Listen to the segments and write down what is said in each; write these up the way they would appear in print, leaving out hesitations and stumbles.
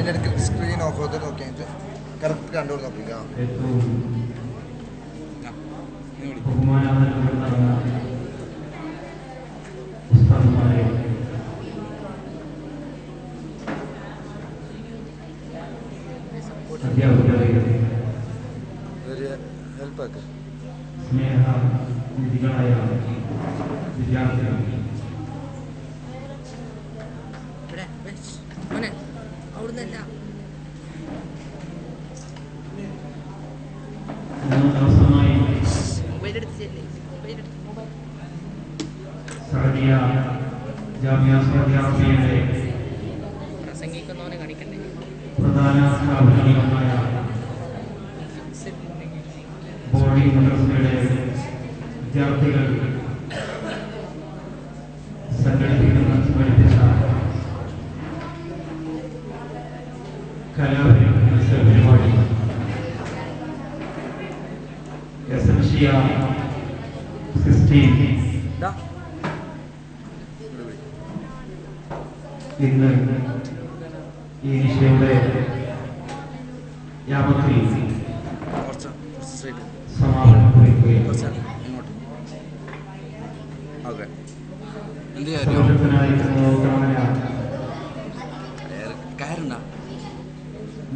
അതിൻ്റെ ഇടയ്ക്ക് screen off ചെയ്ത് നോക്കിയിട്ട് കറക്റ്റ് കണ്ടുകൊണ്ട് നോക്കിക്കാം. ഒരു ഹെൽപ്പാക്ക് സ്നേഹ നിധികളായ വിദ്യാർത്ഥികൾ ദിവസമായി സഅദിയ ജാമിഅ സഅദിയയുടെ പ്രധാന സ്ഥാപനമായ ബോർഡിംഗ് മദ്രസയുടെ വിദ്യാർത്ഥികൾ സംഘടിപ്പിക്കുന്ന പഠിപ്പിച്ച കലാമത്സര പരിപാടി എസൻഷ്യ 16 ഇന്ന് ഈ നിശയുടെ യാമത്തിൽ സമാപനം കുറിക്കുകയും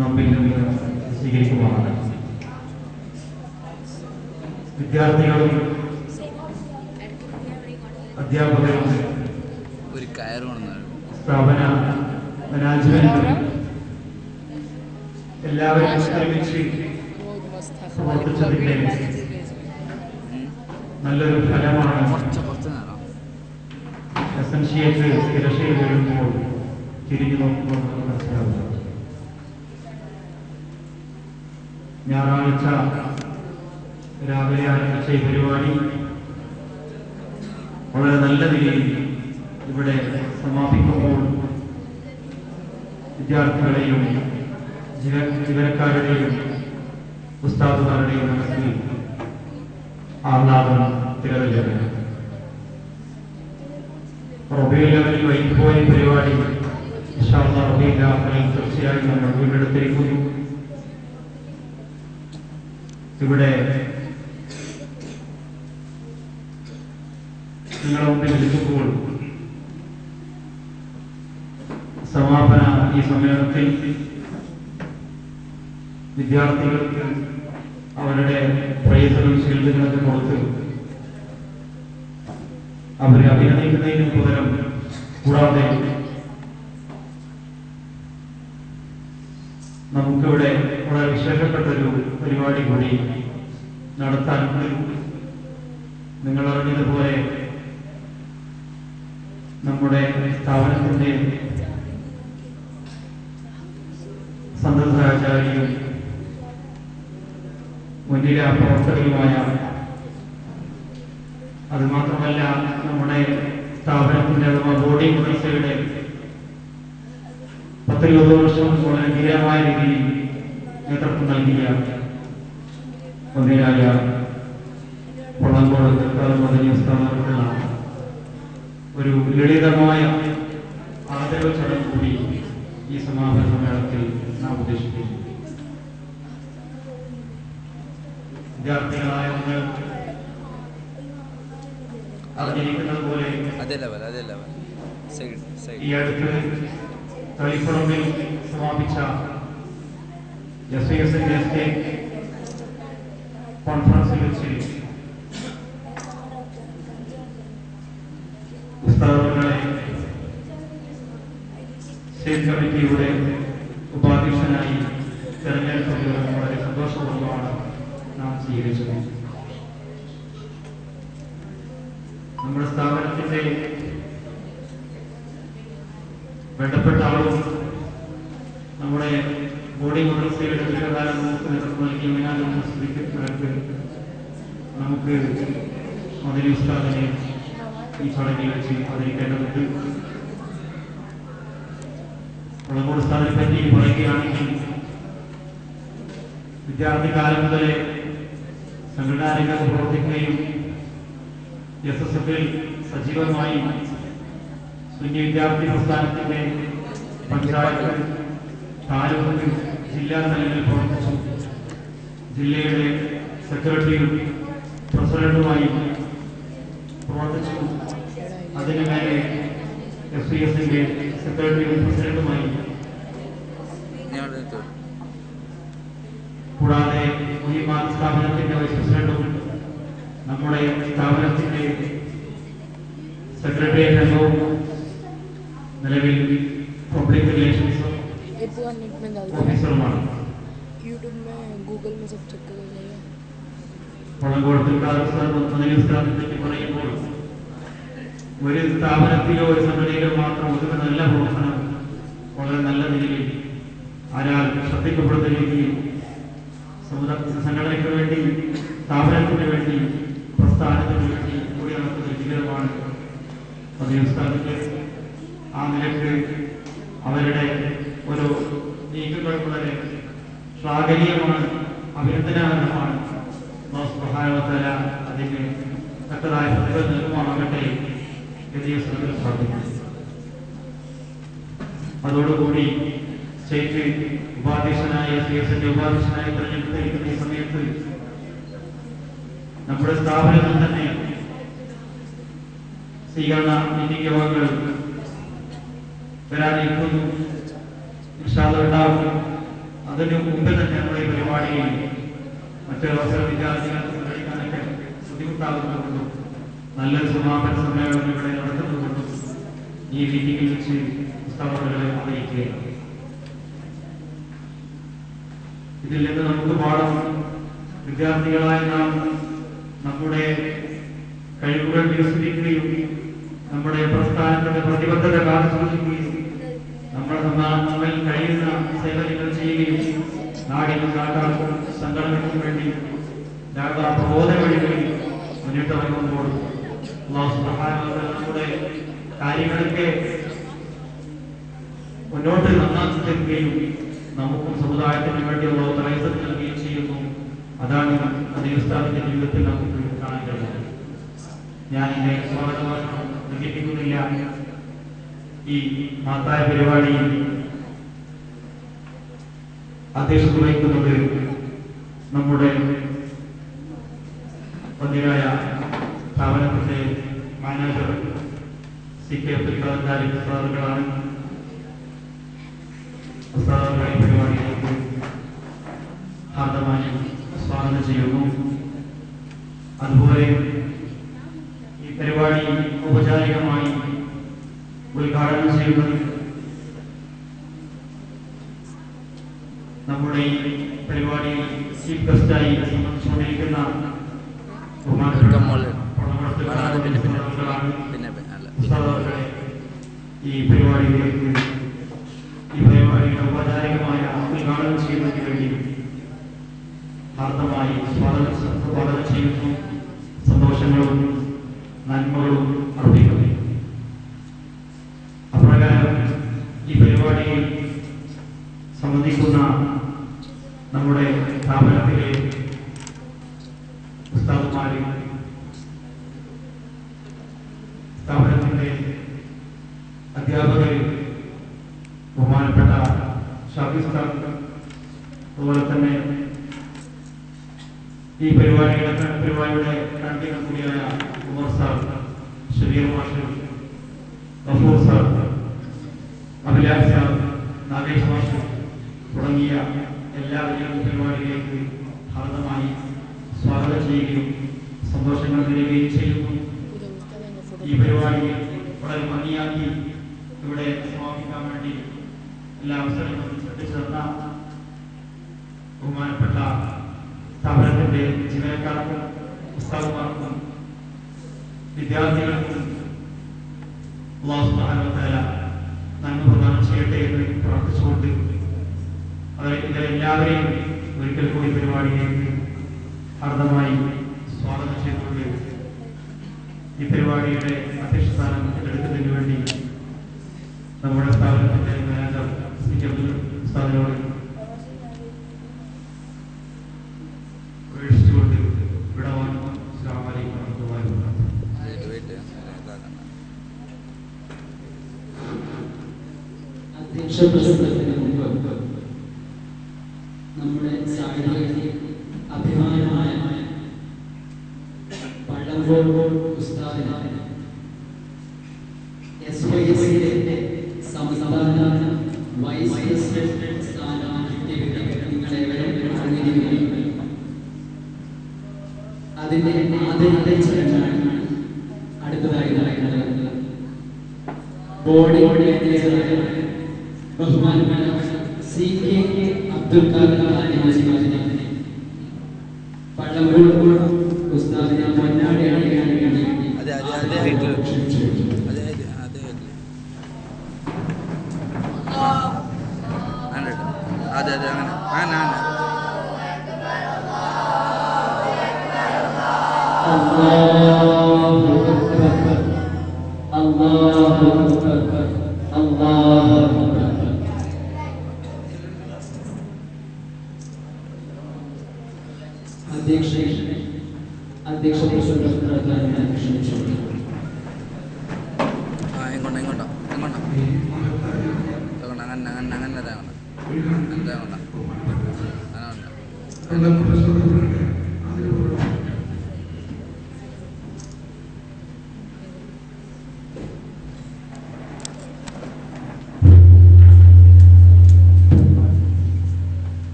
നമ്മിൽ നിന്ന് സ്വീകരിക്കുവാണ്. വിദ്യാർത്ഥികളും അധ്യാപകരും ഒരു കയറുകൊണ്ടെന്നാണ് സ്ഥാപന മാനേജ്മെന്റ് എല്ലാവരും ഒരുമിച്ച് പ്രവർത്തിച്ചതിന്റെ നല്ലൊരു ഫലമാണ് എസൻഷ്യക്ക് തിരശ്ശീല വീഴുമ്പോൾ തിരിഞ്ഞു നോക്കുമ്പോൾ നമുക്ക് മനസ്സിലാവുക. ഞായറാഴ്ച രാവിലെ ആരംഭിച്ച ഈ പരിപാടി വളരെ നല്ല നിലയിൽ ഇവിടെ സമാപിക്കുമ്പോൾ വിദ്യാർത്ഥികളെയും ജീവനക്കാരുടെയും ഉസ്താദുമാരുടെയും മനസ്സിൽ ആഹ്ലാദം തിരതല്ലാണ്. റബീഉൽ അവ്വലിൽ വൈകിപ്പോയ പരിപാടി ഇൻഷാ അല്ലാഹ് റബീഉൽ ആഖിറിൽ തീർച്ചയായും നമ്മൾ വീണ്ടെടുത്തിരിക്കുന്നു. ഇവിടെ നിങ്ങളുടെ മുമ്പിൽ നിൽക്കുമ്പോൾ സമാപന ഈ സമ്മേളനത്തിൽ വിദ്യാർത്ഥികൾക്ക് അവരുടെ പ്രൈസുകളും ഷീൽഡുകളൊക്കെ കൊടുത്ത് അവരെ അഭിനന്ദിക്കുന്നതിന് പകരം കൂടാതെ നമുക്കിവിടെ വളരെ വിശേഷപ്പെട്ടൊരു പരിപാടി കൂടി നടത്താനുണ്ട്. നിങ്ങൾ അറിഞ്ഞതുപോലെ നമ്മുടെ സ്ഥാപനത്തിന്റെ സന്തതാചാര്യയും മുന്നിലെ പ്രവർത്തകരുമായ, അതുമാത്രമല്ല നമ്മുടെ സ്ഥാപനത്തിന്റെ ബോർഡിംഗ് മദ്രസയുടെ 10-20 വർഷം വളരെ ധീരമായ രീതിയിൽ നേതൃത്വം നൽകിയ മന്ത്രിയായ പൊള്ളങ്കോട് സ്ഥാപനത്തിലുള്ള ഒരു ലളിതമായ ആദരവ് ചടങ്ങ് കൂടി ഈ സമാപന സമ്മേളനത്തിൽ നാം ഉദ്ദേശിക്കുന്നു. വിദ്യാർത്ഥികളായ നിങ്ങൾ അറിഞ്ഞിരിക്കുന്നത് പോലെ ഈ അടുത്ത് തളിപ്പറമ്പിൽ സമാപിച്ച SYSന്റെ സ്റ്റേറ്റ് കോൺഫറൻസിൽ വെച്ച് ഉസ്താദുകളെ സ്റ്റേറ്റ് കമ്മിറ്റിയുടെ ഉപാധ്യക്ഷനായി തെരഞ്ഞെടുത്തത് വളരെ സന്തോഷപൂർവ്വമാണ് നാം സ്വീകരിച്ചത്. നമ്മുടെ സ്ഥാപനത്തിന്റെ വേണ്ടപ്പെട്ട ആളും നമ്മുടെ ബോർഡിംഗ് മദ്രസയുടെ ദീർഘകാലം നേതൃത്വം നൽകിയ മിനാലുസ്ലിക്ക് നമുക്ക് മദനി ഉസ്താദിനെ ഈ ചടങ്ങിൽ വെച്ച് ആദരിക്കേണ്ടതുണ്ട്. പൊള്ളങ്കോട് ഉസ്താദിനെ പറ്റി പറയുകയാണെങ്കിൽ വിദ്യാർത്ഥി കാലം മുതലേ സംഘടനാ രംഗത്ത് പ്രവർത്തിക്കുകയും SSFൽ സജീവമായി സുന്നി വിദ്യാർത്ഥി പ്രസ്ഥാനത്തിന്റെ പഞ്ചായത്ത് താലൂക്ക് ജില്ലാ തലങ്ങളിൽ പ്രവർത്തിച്ചു. ജില്ലയുടെ സെക്രട്ടറിയും പ്രസിഡന്റുമായി പ്രവർത്തിച്ചു. അതിനു മേലെ FCSന്റെ സെക്രട്ടറിയും പ്രസിഡന്റുമായി, കൂടാതെ മുഹിമാൻ സ്ഥാപനത്തിന്റെ വൈസ് പ്രസിഡന്റും നമ്മുടെ സ്ഥാപനത്തിന്റെ സെക്രട്ടേറിയറ്റ് അംഗവും നിലവിൽ പബ്ലിക് റിലേഷൻസ് ഓഫീസറുമാണ്. പളങ്കോടത്തിൽ പറ്റി പറയുമ്പോൾ ഒരു സ്ഥാപനത്തിലോ ഒരു സംഘടനയിലോ മാത്രം ഒരു നല്ല പ്രവർത്തനം വളരെ നല്ല നിലയിൽ ആരാൽ ശ്രദ്ധിക്കപ്പെടുന്ന രീതിയിൽ സംഘടനയ്ക്ക് വേണ്ടി, സ്ഥാപനത്തിന് വേണ്ടി, പ്രസ്ഥാനത്തിന് വേണ്ടി കൂടി നടക്കുന്ന വിജയമാണ് സ്ഥാനത്ത്. ആ നിലയ്ക്ക് അവരുടെ ഒരു നീക്കങ്ങൾ വളരെ ശ്ലാഘനീയമാണ്, അഭിനന്ദനാർഹമാണ്. അതിന് തക്കതായ പ്രതിഫലം നൽകുമാറാകട്ടെ എന്ന് പ്രാർത്ഥിക്കുന്നു. അതോടുകൂടി സ്റ്റേറ്റ് ഉപാധ്യക്ഷനായ FCSന്റെ ഉപാധ്യക്ഷനായി തെരഞ്ഞെടുത്തിരിക്കുന്ന ഈ സമയത്ത് നമ്മുടെ സ്ഥാപനത്തിൽ തന്നെ സ്വീകരണ മീറ്റിംഗ് യോഗങ്ങൾ വരാനിരിക്കുന്നു, ഉണ്ടാകും. അതിനു മുമ്പ് തന്നെ നമ്മുടെ ഈ പരിപാടിയിൽ മറ്റൊരു അവസരം വിദ്യാർത്ഥികൾക്ക് സംഘടിക്കാനൊക്കെ ബുദ്ധിമുട്ടാകുന്നതുകൊണ്ടും നല്ലൊരു സമാപന സമ്മേളനം ഇവിടെ നടത്തുന്നതുകൊണ്ടും ഈ മീറ്റിംഗിൽ വെച്ച് പുസ്തകങ്ങളെ അറിയിക്കുകയാണ്. ഇതിൽ നിന്ന് നമുക്ക് പാഠം, വിദ്യാർത്ഥികളായ നാം നമ്മുടെ കഴിവുകൾ വികസിപ്പിക്കുകയും നമ്മുടെ പ്രസ്ഥാനത്തിന്റെ പ്രതിബദ്ധത കാത്തുസൂക്ഷിക്കുകയും നമ്മിൽ കഴിയുന്ന സേവനങ്ങൾ ചെയ്യുകയും നാടിനും നാട്ടാർക്കും സംഘടനയ്ക്കും വേണ്ടി പ്രബോധന വഴികളിൽ മുന്നിട്ടിറങ്ങുമ്പോൾ നമ്മുടെ കാര്യങ്ങളൊക്കെ മുന്നോട്ട് നന്നാക്കുകയും നമുക്കും സമുദായത്തിന് വേണ്ടിയുള്ള തലയസം നൽകുകയും ചെയ്യുന്നു. അതാണ് ദേവസ്ഥാനത്തിന്റെ ജീവിതത്തിൽ നമുക്ക് കാണാൻ കഴിയുന്നത്. ഞാൻ എന്റെ സ്വാഗതഭാഷണം പ്രകടിപ്പിക്കുന്നില്ല. ഈ മഹത്തായ പരിപാടിയിൽ അധ്യക്ഷത വഹിക്കുന്നത് നമ്മുടെ പതിരായ സ്ഥാപനത്തിന്റെ മാനേജർ CK അബ്ദുൽ ഖാദർ സാറുകളാണ്. പരിപാടിയിലേക്ക് ഹാർദമായി സ്വാഗതം ചെയ്യുന്നു. അതുപോലെ ഈ പരിപാടി ഔപചാരികമായി ഉദ്ഘാടനം ചെയ്യുന്നത് നമ്മുടെ ഈ പരിപാടിയിൽ ചീഫ് ഗസ്റ്റായി സംബന്ധിച്ചുകൊണ്ടിരിക്കുന്ന ഈ പരിപാടിയിലേക്ക് ഈ പരിപാടിയുടെ ഔപചാരികമായ ഉദ്ഘാടനം ചെയ്യുന്നതിന് വേണ്ടി ഹാർദമായി സ്വാഗതം ചെയ്യുന്നു. സന്തോഷങ്ങളും നന്മകളും അർപ്പിക്കുന്നു. അപ്രകാരം ഈ പരിപാടിയിൽ സംബന്ധിക്കുന്ന നമ്മുടെ സ്ഥാപനത്തിലെ ഉസ്താദുമാരും സ്ഥാപനത്തിന്റെ അധ്യാപകരും ബഹുമാനപ്പെട്ട ഷാഫി ഉസ്താദ്, അതുപോലെ തന്നെ ഈ പരിപാടിയുടെ കൺവീനർ കൂടിയായ ഉമർ സാർ, ഷബീർ മാഷ്, ഗഫൂർ സാർ, അഭിലാഷ് സാർ, നാഗേഷ് മാഷ് തുടങ്ങിയ എല്ലാവരെയും പരിപാടിയിലേക്ക് ഹാർദമായി സ്വാഗതം ചെയ്യുകയും സന്തോഷങ്ങൾ നേരുകയും ചെയ്യുന്നു. ഈ പരിപാടി വളരെ ഭംഗിയാക്കി ഇവിടെ സമാപിക്കാൻ വേണ്ടി എല്ലാ അവസരങ്ങളും ശ്രദ്ധിച്ചു തന്ന ബഹുമാനപ്പെട്ട സ്ഥാപനത്തിന്റെ ജീവനക്കാർക്കും ഉസ്താദുമാർക്കും വിദ്യാർത്ഥികൾക്കും അല്ലാഹു സുബ്ഹാനഹു വ തആല നന്മ പ്രദാനം ചെയ്യട്ടെ എന്ന് പ്രാർത്ഥിച്ചുകൊണ്ട് ഇവരെല്ലാവരെയും ഒരിക്കൽ കൂടി പരിപാടിയിലേക്ക് ഹാർദമായി സ്വാഗതം ചെയ്തുകൊണ്ട് ഈ പരിപാടിയുടെ അധ്യക്ഷസ്ഥാനം ഏറ്റെടുക്കുന്നതിന് വേണ്ടി നമ്മുടെ സ്ഥാപനത്തിന്റെ മാനേജർ CK അബ്ദുൽ ഉസ്താദിനോട് പ്രവേശിച്ചുകൊണ്ട് വിടവാൻ. അസ്സലാമു അലൈക്കും വറഹ്മത്തുള്ളാഹി വബറകാതുഹു. അധ്യക്ഷ പ്രസംഗത്തിന് മുമ്പ് നമ്മുടെ സാഹിത്യ അഭിമാനമായ പള്ളങ്കോട് ഉസ്താദിന് SYSന്റെ സംസ്ഥാന വൈസ് പ്രസിഡന്റ് സ്ഥാനം കിട്ടിയ നിങ്ങളെവരും അറിഞ്ഞിരിക്കുന്നു. അതിന്റെ ആദ്യത്തെ ചടങ്ങാണ് അടുത്തതായി നടക്കുന്നത്. ബോർഡിംഗ് മാനേജറായ ബഹുമാനപ്പെട്ട CK അബ്ദുൽ ഖാദർ ഹാജിയെ പള്ളങ്കോട് ഉസ്താദിനെ പൊന്നാടി അണിയിക്കാൻ വേണ്ടി അധ്യക്ഷ ക്ഷണിച്ചു.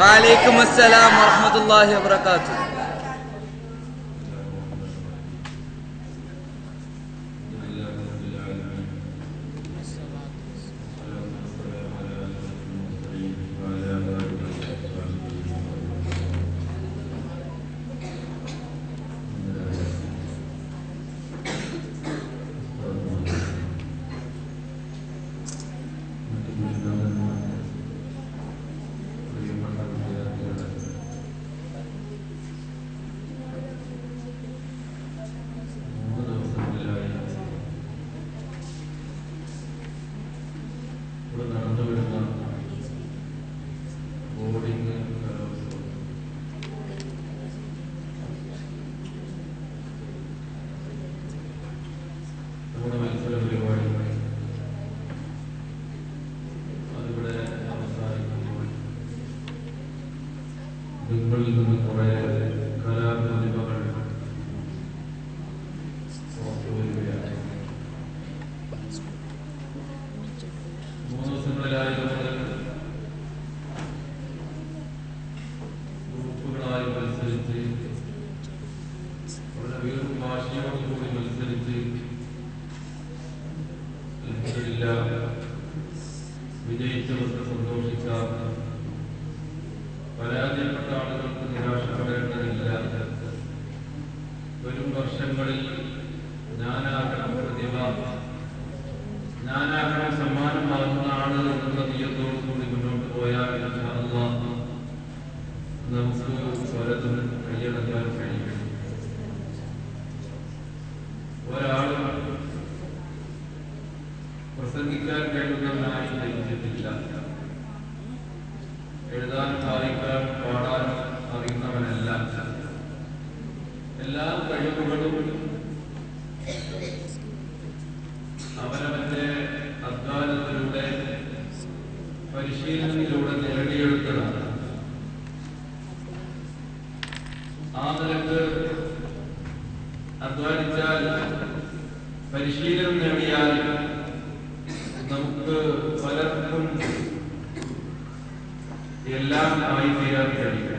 وعليكم السلام ورحمة الله وبركاته. നിങ്ങളിൽ നിന്ന് കുറെ കലാപ്രതിഭകൾ പുറത്തുവരികയാണ്. 3 ദിവസങ്ങളിലായി ഗ്രൂപ്പുകളായി മത്സരിച്ച് വളരെ വീറും ഭാഷയോടുകൂടി മത്സരിച്ച് വിജയിച്ചവർക്ക് സന്തോഷിക്കാം. പരാജയപ്പെട്ട ആളുകൾക്ക് നിരാശപ്പെടേണ്ടതില്ല. വരും വർഷങ്ങളിൽ ഞാനാകണം പ്രതിഭ, ഞാനാകണം സമ്മാനമാകുന്ന ആള് എന്നുള്ള നിയത്തോടുകൂടി മുന്നോട്ട് പോയാൽ നമുക്ക് പലതും കൈയടക്കാൻ കഴിയും. ഒരാളും പ്രസംഗിക്കാൻ കഴിയുന്നവനായി ജനിച്ചിട്ടില്ല. എഴുതാൻ, വായിക്കാൻ, പാടാൻ അറിയുന്നവനല്ല. എല്ലാ കഴിവുകളും അവനവന്റെ അധ്വാനത്തിലൂടെ പരിശീലനത്തിലൂടെ നേടിയെടുത്തതാണ്. ആ നിലക്ക് അധ്വാനിച്ചാൽ, പരിശീലനം നേടിയാൽ നമുക്ക് പലർക്കും എല്ലാം ആയി തീരാൻ കഴിയും.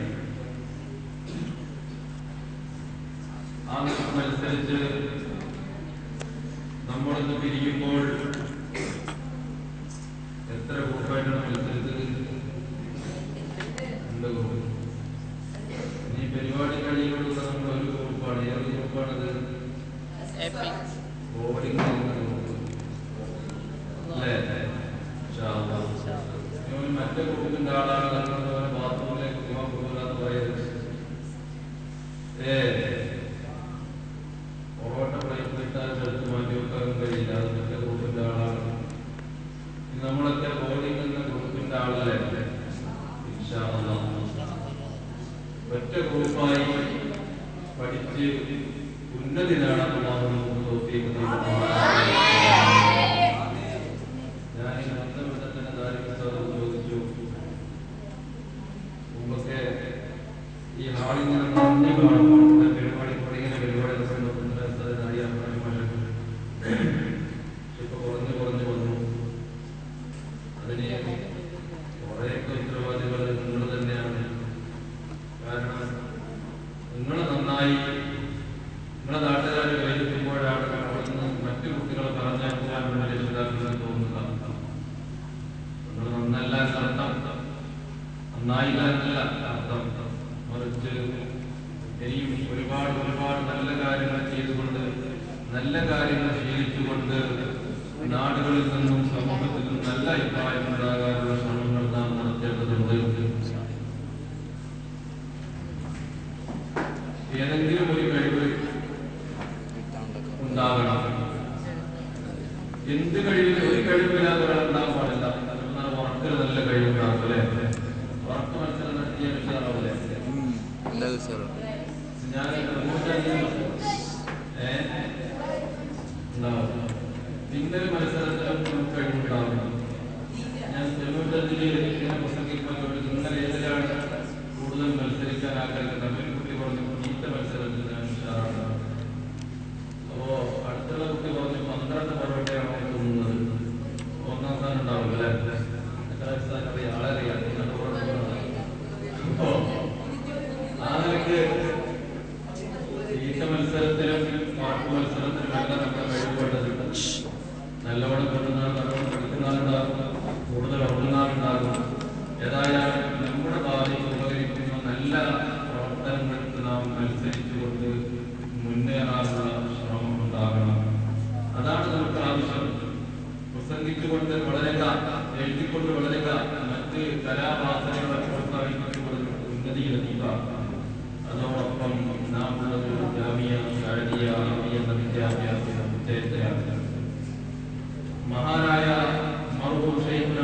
ആ മത്സരിച്ച് നമ്മളിന്ന് പിരിയുമ്പോൾ എത്ര ഗ്രൂപ്പായിട്ടാണ് മത്സരിച്ചത്? ഈ പരിപാടി കഴിയുമ്പോഴുള്ള നമ്മൾ ഒരു ഗ്രൂപ്പാണ്. ഏത് ഗ്രൂപ്പാണത്? ബോർഡിംഗ് അല്ലേ? മറ്റേ ഗ്രൂപ്പിന്റെ ആളാണ് ബാത്റൂമിലേക്ക് പോകാന്ന് പറയുന്നത്. ഓട്ട പ്ലേറ്റ് ഇട്ടാൽ എടുത്ത് മാറ്റി വെക്കാനും കഴിയില്ല. അത് മറ്റേ ഗ്രൂപ്പിന്റെ ആളാണ്. നമ്മളൊക്കെ ബോർഡിംഗ് എന്ന ഗ്രൂപ്പിന്റെ ആളല്ലേ? ഒറ്റ ഗ്രൂപ്പായി പഠിച്ച് ഉന്നതി നേടാനുള്ള തൗഫീഖ് നൽകുമാറാകട്ടെ. ഞാൻ ഈ ബന്ധപ്പെട്ടതിന്റെ കാര്യം ചോദിച്ചു. മുമ്പൊക്കെ ഈ ഹാളിൽ നിന്ന് നന്ദി കാണും പരിപാടി തുടങ്ങിയ പരിപാടി ഇപ്പൊ കുറഞ്ഞു വന്നു. അതിന് കുറേയൊക്കെ ഉത്തരവാദികൾ നിങ്ങൾ തന്നെയാണ്. കാരണം നിങ്ങൾ നന്നായി നിങ്ങളെ നാട്ടുകാർ കയ്യിലെത്തുമ്പോഴാണ് അവിടുന്ന് മറ്റു കുട്ടികളെ പറഞ്ഞാൽ വേണ്ടി രക്ഷിതാക്കളെന്ന് തോന്നുക. നിങ്ങൾ നന്നല്ല എന്നർത്ഥം, നന്നായില്ല എന്നല്ല അർത്ഥം. മറിച്ച് ഇനിയും ഒരുപാട് നല്ല കാര്യങ്ങൾ ചെയ്തുകൊണ്ട് നല്ല കാര്യങ്ങൾ ശീലിച്ചുകൊണ്ട് നാടുകളിൽ നിന്നും സമൂഹത്തിൽ നിന്നും നല്ല അഭിപ്രായം ഉണ്ടാകാനുള്ള ശ്രമങ്ങൾ നാം നടത്തേണ്ടതുണ്ട്. ഏതെങ്കിലും ഒരു കഴിവ് ഉണ്ടാകണം. എന്ത് കഴിവിൽ ഒരു കഴിവില്ലാതെ ഉണ്ടാകാൻ പാടില്ല. ഉറക്കൊരു നല്ല കഴിവുണ്ടാകും അല്ലേ? ഉറക്ക മത്സരം നടത്തിയ വിഷയമാവില്ലേ? ഞാൻ ഉണ്ടാവും. പിന്നൊരു മത്സരത്തിലും നമുക്ക് കഴിവുണ്ടാവുന്നു. ഞാൻ ചെറുപ്പത്തിൽ പ്രസംഗിക്കുമ്പോൾ നിങ്ങൾ ഏതിലാണ് കൂടുതൽ മത്സരിക്കാൻ ആഗ്രഹിക്കുന്നത്? ഒരു കുട്ടി പറഞ്ഞു ഈത്ത മത്സരത്തിൽ ഞാൻ ഉഷാറാണ്. അപ്പോ അടുത്തുള്ള കുട്ടി പറഞ്ഞു 12 പൊറോട്ടയാണ് തോന്നുന്നത്. 1ാം സ്ഥാനം ഉണ്ടാവും അല്ലേ? എത്ര സ്ഥാനം അറിയാം? ആളെ അറിയാം. അപ്പോ ആ നിലയ്ക്ക് ഈത്ത മത്സരത്തിലും പാട്ട് മത്സരത്തിലും എല്ലാം നമ്മുടെ കഴിവുകൊണ്ടതുണ്ട്. നല്ലവണ്ണം നല്ലോണം പഠിക്കുന്ന ആളുണ്ടാകും, കൂടുതൽ ഉറങ്ങുന്ന ആളുണ്ടാകും. ഏതായാലും നമ്മുടെ ഭാവിക്ക് ഉപകരിക്കുന്ന നല്ല പ്രവർത്തനങ്ങൾക്ക് നാം മത്സരിച്ചുകൊണ്ട് മുന്നേറാനുള്ള ശ്രമം ഉണ്ടാകണം. അതാണ് നമുക്ക് ആവശ്യം. പ്രസംഗിച്ചുകൊണ്ട് വളരുക, എഴുതിക്കൊണ്ട് വളരുക, മറ്റ് കലാവാസനകളെ പ്രോത്സാഹിപ്പിച്ചുകൊണ്ട് ഉന്നതിയിലെത്തുക. അതോടൊപ്പം നാം ഉള്ളത് ജാമിയ ഷാരിയ എന്ന വിദ്യാഭ്യാസ വിജയത്തിലാണ്. മഹാനായ മർഹൂം ശൈഖുന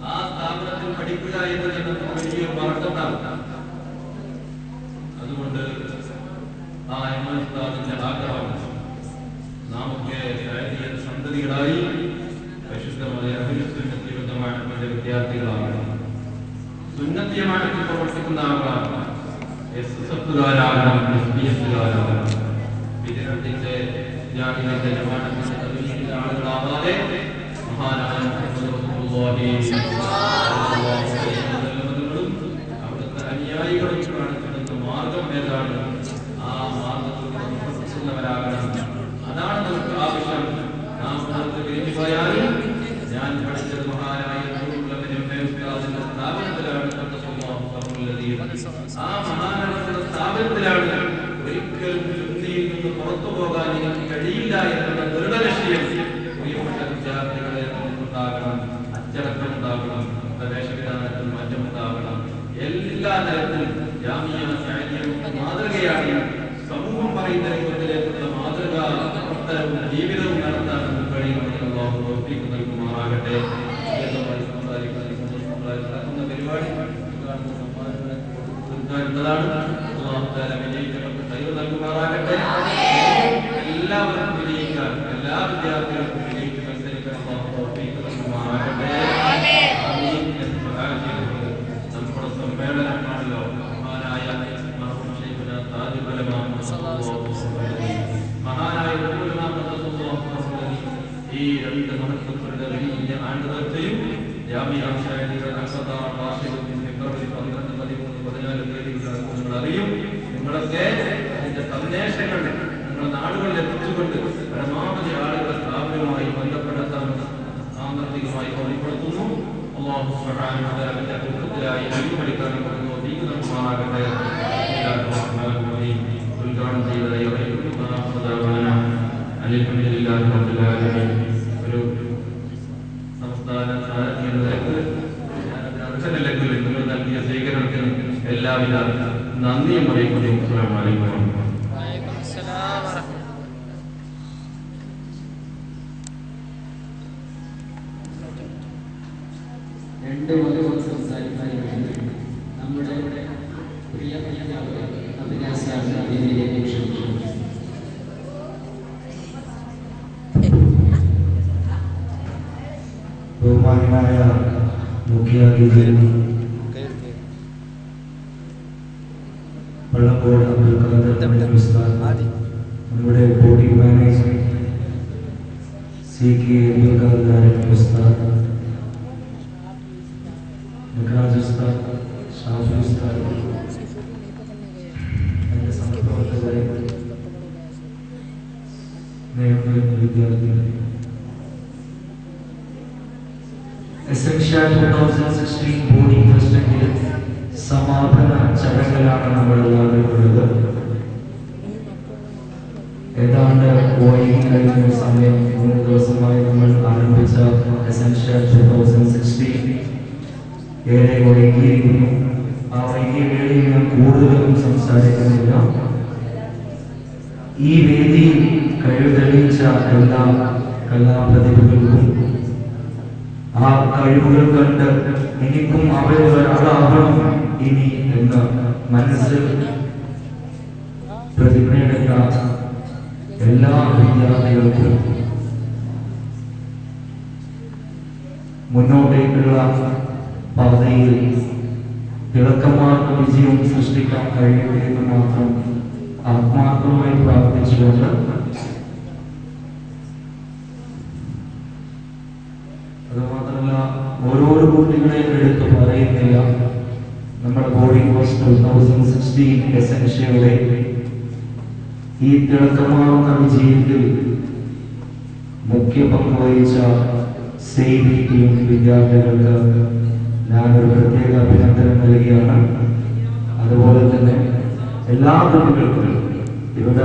ആ സ്ഥാപനത്തിൽ പഠിക്കുക എന്നതിന് വലിയ പാഠത്താണ്. അതുകൊണ്ട് ആ ഉസ്താദിന്റെ ആഗ്രഹം നാമൊക്കെ സന്തതികളായി പരിശുദ്ധമായ സുന്നത്തിയുടെ വിദ്യാർത്ഥികളാണ്. സുന്നത്തിയമായിട്ട് പ്രവർത്തിക്കുന്ന ആളാണ്. SSFകാരാകണം, SBSകാരാകണം. വിദ്യാർത്ഥിന്റെ ജാഹിദിന്റെ ജമാഅത്തിന്റെ ആളുകളാവാതെ മഹാനായ അവിടുത്തെ അനുയായികളും കാണിക്കുന്ന മാർഗം ഏതാണ്? ആ മാർഗത്തിൽ പ്രവർത്തിക്കുന്നവരാകണം. അതാണ് നമുക്ക് ആവശ്യം. നാം കഴിഞ്ഞു പോയാലും ഞാൻ പഠിച്ചത് മഹാനായ സ്ഥാപനത്തിലാണ്. ആ മഹാനഗരത്തിന്റെ സ്ഥാപനത്തിലാണ്. ഒരിക്കലും ചുറ്റിയിൽ നിന്ന് പുറത്തു പോകാൻ എനിക്ക് കഴിയില്ല എന്നുള്ള ദൃഢലക്ഷ്യം പ്രിയപ്പെട്ട വിദ്യാർത്ഥികളെ നമുക്കുണ്ടാകണം. അച്ചടക്കം ഉണ്ടാകണം, പ്രവേശവിധാനത്തിൽ മാറ്റമുണ്ടാകണം. എല്ലാ തരത്തിലും ജാമിയ ഷാരിയയും മാതൃകയാണ്. സമൂഹം പറയുന്ന രംഗത്തിലേക്കുള്ള മാതൃകാ പ്രവർത്തനവും ജീവിതവും നടത്താൻ നമുക്ക് കഴിയുമെന്ന് അല്ലാഹു തൗഫീഖ് നൽകുമാറാകട്ടെ. നടക്കുന്ന പരിപാടി നൽകുമാറാകട്ടെ. എല്ലാവർക്കും വിജയിക്കാൻ, എല്ലാ വിദ്യാർത്ഥികൾക്കും വിജയിച്ച് മത്സരിക്കാൻ നൽകുമാറാകട്ടെ. നമ്മുടെ സമ്മേളനമാണല്ലോ മഹാനായ മഹാനായ ഈ 2 മഹത്വങ്ങളുടെ വലിയ ആണ്ടുതീർച്ചയും ജാമിയ ഷാരിയുടെ ഫെബ്രുവരി 12, 13, 14 തീയതികൾ നിങ്ങൾ അറിയും. നിങ്ങളൊക്കെ അതിന്റെ സന്ദേശങ്ങൾ നിങ്ങളുടെ നാടുകളിൽ എത്തിച്ചുകൊണ്ട് പരമാവധി ആളുകളെ സ്ഥാപനവുമായി ബന്ധപ്പെടുത്താൻ സാമ്പത്തികമായി ഓർമ്മപ്പെടുത്തുന്നു. അല്ലാഹു സുബ്ഹാനഹു വ തആല കുടുംബത്തിലായി അടിമടിക്കാൻ നൽകുമാറാകട്ടെ. ഉദ്ഘാടനം ചെയ്തതായി അൽഹംദുലില്ലാഹി റബ്ബിൽ ആലമീൻ. ഒരു സംസ്ഥാന സാരഥിയെന്നതിലേക്ക് അർഹതയില്ലെങ്കിൽ നിങ്ങൾ നൽകിയ സ്വീകരണത്തിന് എല്ലാവിധ നന്ദിയും അറിയിക്കുന്നു. അസ്സലാമു അലൈക്കും. രണ്ട് നമ്മുടെ പ്രിയ അഭിലാഷാണ് വേദിയിലേക്ക് ക്ഷണിക്കുന്നത്. ബഹുമാന്യനായ മുഖ്യാതിഥി പള്ളക്കോട് അബ്ദുൽ ഖാദർ ഉസ്താദ്, നമ്മുടെ body manager CK Abdul Khader ഉസ്താദ്, നഗരാജ് ഉസ്താദ്, ഷാഫി ഉസ്താദ്, എൻ്റെ സഹപ്രവർത്തകരെ, നിയമ വിദ്യാർത്ഥികളെ, എസൻഷ്യൽ 2016 ബോഡി ഫെസ്റ്റിന്റെ സമാപന ചടങ്ങിലാണ് നമ്മളെല്ലാവരും ഉള്ളത്. ഏതാണ്ട് കഴിഞ്ഞ സമയം 3 ദിവസമായി നമ്മൾ ആരംഭിച്ച എസൻഷ്യൽ 2016 ഏറെ വൈകിയിരിക്കുന്നു. ആ വൈകിയ വേളയിൽ ഞാൻ കൂടുതലും സംസാരിക്കുന്നില്ല. ഈ വേദിയിൽ കഴിവ് തെളിയിച്ച എല്ലാ കലാപ്രതിഭകൾക്കും ആ കഴിവുകൾ കണ്ട് എനിക്കും അവരിൽ ഒരാളാകണം ഇനി എന്ന് മനസ്സിൽ പ്രതിജ്ഞയെടുത്ത എല്ലാ വിദ്യാർത്ഥികൾക്കും മുന്നോട്ടേക്കുള്ള പാതയിൽ തിളക്കമാർന്ന വിജയം സൃഷ്ടിക്കാൻ കഴിയട്ടെ എന്ന് മാത്രം ആത്മാർത്ഥമായി പ്രാർത്ഥിച്ചുകൊണ്ട് അതുമാത്രമല്ല ഓരോരോ കുട്ടികളെ എടുത്ത് പറയുന്നില്ല. നമ്മുടെ ബോഡി കോഴ്സ് 2016 എസൻഷ്യയുടെ ഈ തിളക്കമാർന്ന വിജയത്തിൽ മുഖ്യ പങ്ക് വഹിച്ച സേവി ടീം വിദ്യാർത്ഥികൾക്ക് ഞാനൊരു പ്രത്യേക അഭിനന്ദനം നൽകുകയാണ്. അതുപോലെ തന്നെ എല്ലാ കുട്ടികൾക്കും ഇവിടെ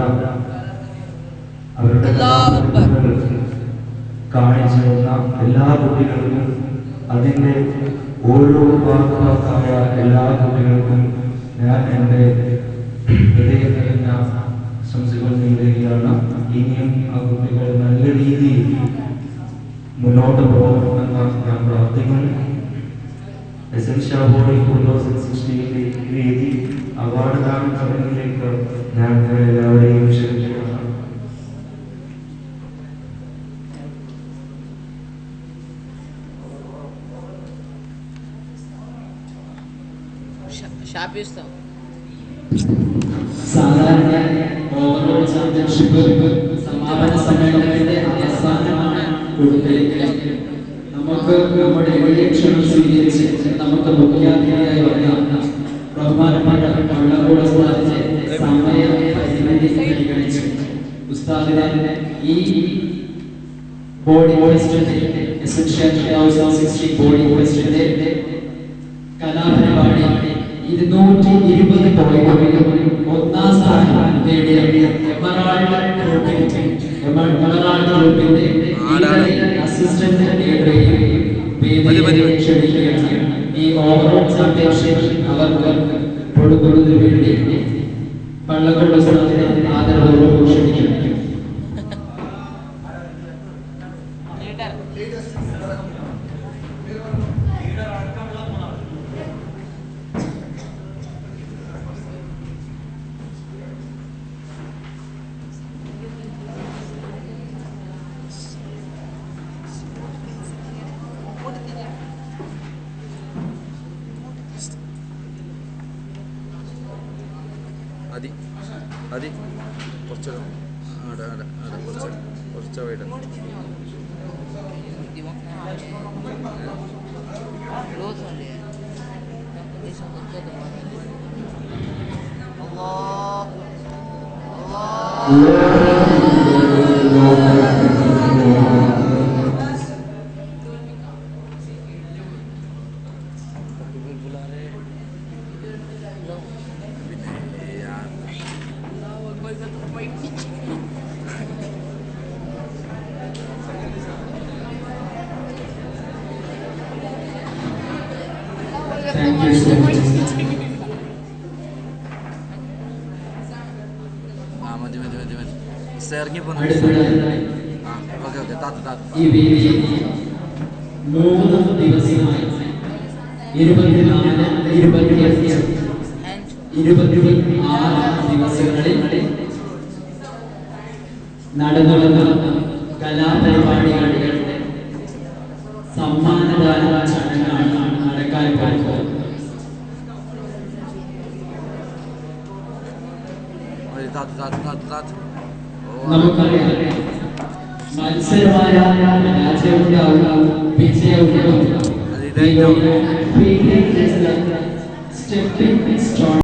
അവരുടെ കാണിച്ചു തന്ന എല്ലാ കുട്ടികൾക്കും അതിൻ്റെ ഓരോ ഭാഗമായ എല്ലാ കുട്ടികൾക്കും ഞാൻ എൻ്റെ ഹൃദയം നിറഞ്ഞ ആശംസകൾ നേടുകയാണ്. ഇനിയും ആ കുട്ടികൾ നല്ല രീതിയിൽ മുന്നോട്ട് പോകണമെന്ന് ഞാൻ പ്രാർത്ഥിക്കുന്നു. എസൻഷ്യൽ ബോഡി 2016 വേദി അവാർഡ് ദാന ചടങ്ങിലേക്ക് ഞാൻ എല്ലാവരെയും ക്ഷണിക്കുകയാണ്. സാധാരണ ഓവറോൾ ചാമ്പ്യൻഷിപ്പ് സമാപന സമ്മേളനത്തിന്റെ അവസാനമാണ് കൊടുക്കലെങ്കിൽ നമുക്ക് നമ്മുടെ വലിയ ക്ഷണം സ്വീകരിച്ച് നമുക്ക് മുഖ്യാതിഥിയായി വന്ന ബഹുമാനപ്പെട്ട പള്ളക്കോട് ഉസ്താദിന്റെ സമയ പരിമിതി പരിഗണിച്ച് ഉസ്താദിനെ ഈ ബോഡി ഫെസ്റ്റിന്റെ എസൻഷ്യൽ 2016 ബോഡി ഫെസ്റ്റിന്റെ കലാപരിപാടി 220 പോയിന്റുകളിൽ ഒന്നാം സ്ഥാനം നേടിയ എമറാൾഡ് ഗ്രൂപ്പിന്റെ അസിസ്റ്റന്റ് ലീഡറെയും വേദിയിലേക്ക് ക്ഷണിക്കുകയാണ്. ഈ ഓവറോൾ ചാമ്പ്യൻഷിപ്പ് അവർക്ക് കൊടുക്കുന്നതിന് വേണ്ടി പള്ളക്കോട് ഉസ്താദിനെ ആദരവോടെ ക്ഷണിക്കുന്നു. അതി കുറച്ച് കുറച്ച് wide Thank you so much. ഈ വേദിയിൽ 3 ദിവസമായി 24, 25, 26 ദിവസങ്ങളിൽ നടന്നുവന്ന കലാപരിപാടികളുടെ സമ്മാനദാന ചടങ്ങാണ് നടക്കാൻ പോകുന്നത്. നമുക്കറിയാം, മത്സരമായ രാജ്യമുണ്ടാവും, വിജയമുണ്ടാവും. Stepping stone